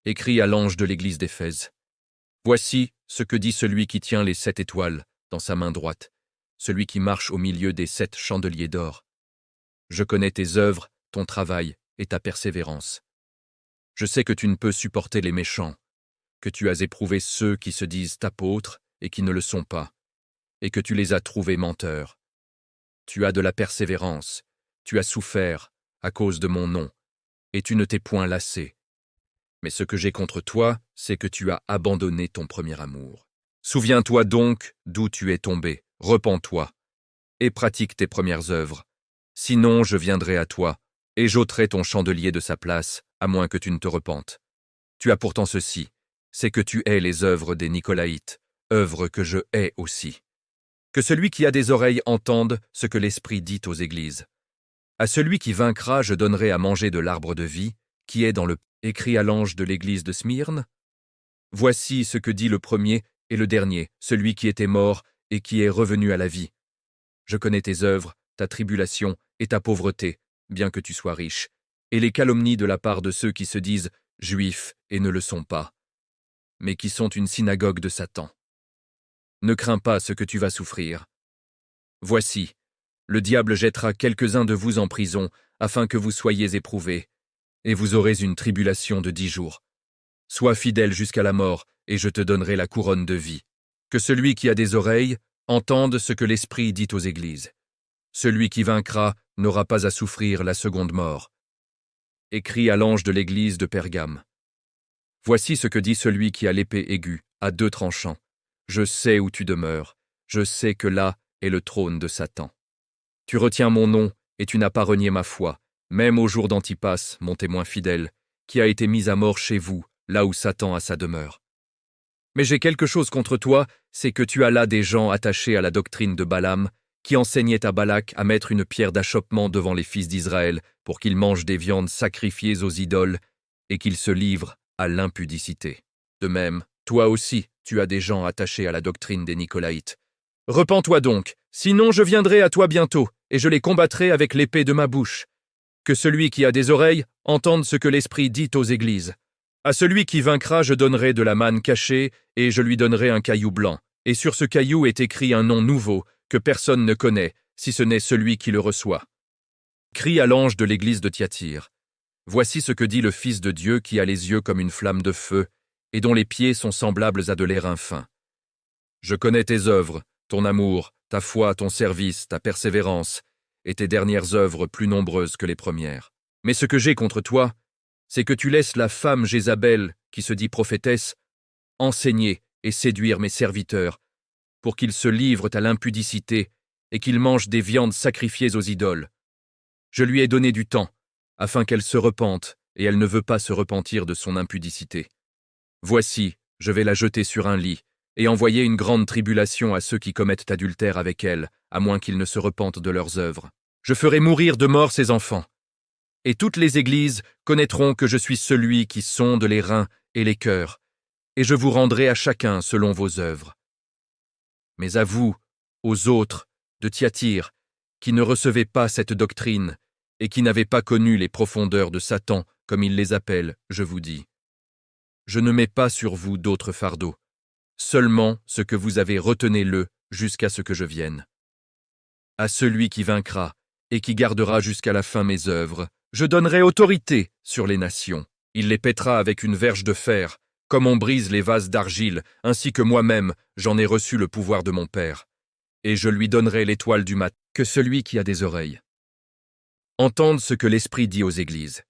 Écrit à l'ange de l'église d'Éphèse. Voici ce que dit celui qui tient les 7 étoiles dans sa main droite, celui qui marche au milieu des 7 chandeliers d'or. Je connais tes œuvres, ton travail et ta persévérance. Je sais que tu ne peux supporter les méchants, que tu as éprouvé ceux qui se disent apôtres et qui ne le sont pas, et que tu les as trouvés menteurs. Tu as de la persévérance, tu as souffert à cause de mon nom, et tu ne t'es point lassé. Mais ce que j'ai contre toi, c'est que tu as abandonné ton premier amour. Souviens-toi donc d'où tu es tombé, repens-toi, et pratique tes premières œuvres. Sinon je viendrai à toi, et j'ôterai ton chandelier de sa place, à moins que tu ne te repentes. Tu as pourtant ceci, c'est que tu hais les œuvres des Nicolaïtes, œuvres que je hais aussi. Que celui qui a des oreilles entende ce que l'Esprit dit aux églises. À celui qui vaincra, je donnerai à manger de l'arbre de vie, qui est dans le écrit à l'ange de l'église de Smyrne. Voici ce que dit le premier et le dernier, celui qui était mort et qui est revenu à la vie. Je connais tes œuvres, ta tribulation et ta pauvreté, bien que tu sois riche, et les calomnies de la part de ceux qui se disent juifs et ne le sont pas, mais qui sont une synagogue de Satan. Ne crains pas ce que tu vas souffrir. Voici, le diable jettera quelques-uns de vous en prison, afin que vous soyez éprouvés, et vous aurez une tribulation de 10 jours. Sois fidèle jusqu'à la mort, et je te donnerai la couronne de vie. Que celui qui a des oreilles entende ce que l'Esprit dit aux églises. Celui qui vaincra n'aura pas à souffrir la seconde mort. Écrit à l'ange de l'église de Pergame. Voici ce que dit celui qui a l'épée aiguë, à 2 tranchants. Je sais où tu demeures, je sais que là est le trône de Satan. Tu retiens mon nom, et tu n'as pas renié ma foi, même au jour d'Antipas, mon témoin fidèle, qui a été mis à mort chez vous, là où Satan a sa demeure. Mais j'ai quelque chose contre toi, c'est que tu as là des gens attachés à la doctrine de Balaam, qui enseignait à Balak à mettre une pierre d'achoppement devant les fils d'Israël pour qu'ils mangent des viandes sacrifiées aux idoles et qu'ils se livrent à l'impudicité. De même, toi aussi, tu as des gens attachés à la doctrine des Nicolaïtes. Repens-toi donc, sinon je viendrai à toi bientôt, et je les combattrai avec l'épée de ma bouche. Que celui qui a des oreilles entende ce que l'Esprit dit aux églises. À celui qui vaincra, je donnerai de la manne cachée, et je lui donnerai un caillou blanc. Et sur ce caillou est écrit un nom nouveau, que personne ne connaît, si ce n'est celui qui le reçoit. Crie à l'ange de l'église de Thyatire. Voici ce que dit le Fils de Dieu qui a les yeux comme une flamme de feu, et dont les pieds sont semblables à de l'airain fin. Je connais tes œuvres, ton amour, ta foi, ton service, ta persévérance, et tes dernières œuvres plus nombreuses que les premières. Mais ce que j'ai contre toi, c'est que tu laisses la femme Jézabel, qui se dit prophétesse, enseigner et séduire mes serviteurs, pour qu'ils se livrent à l'impudicité et qu'ils mangent des viandes sacrifiées aux idoles. Je lui ai donné du temps, afin qu'elle se repente, et elle ne veut pas se repentir de son impudicité. Voici, je vais la jeter sur un lit, et envoyer une grande tribulation à ceux qui commettent adultère avec elle, à moins qu'ils ne se repentent de leurs œuvres. Je ferai mourir de mort ses enfants. Et toutes les églises connaîtront que je suis celui qui sonde les reins et les cœurs, et je vous rendrai à chacun selon vos œuvres. Mais à vous, aux autres, de Thyatire, qui ne recevez pas cette doctrine, et qui n'avez pas connu les profondeurs de Satan, comme il les appelle, je vous dis. Je ne mets pas sur vous d'autres fardeaux. Seulement ce que vous avez retenez-le jusqu'à ce que je vienne. À celui qui vaincra et qui gardera jusqu'à la fin mes œuvres, je donnerai autorité sur les nations. Il les pètera avec une verge de fer, comme on brise les vases d'argile, ainsi que moi-même j'en ai reçu le pouvoir de mon Père. Et je lui donnerai l'étoile du matin. Que celui qui a des oreilles entende ce que l'Esprit dit aux églises.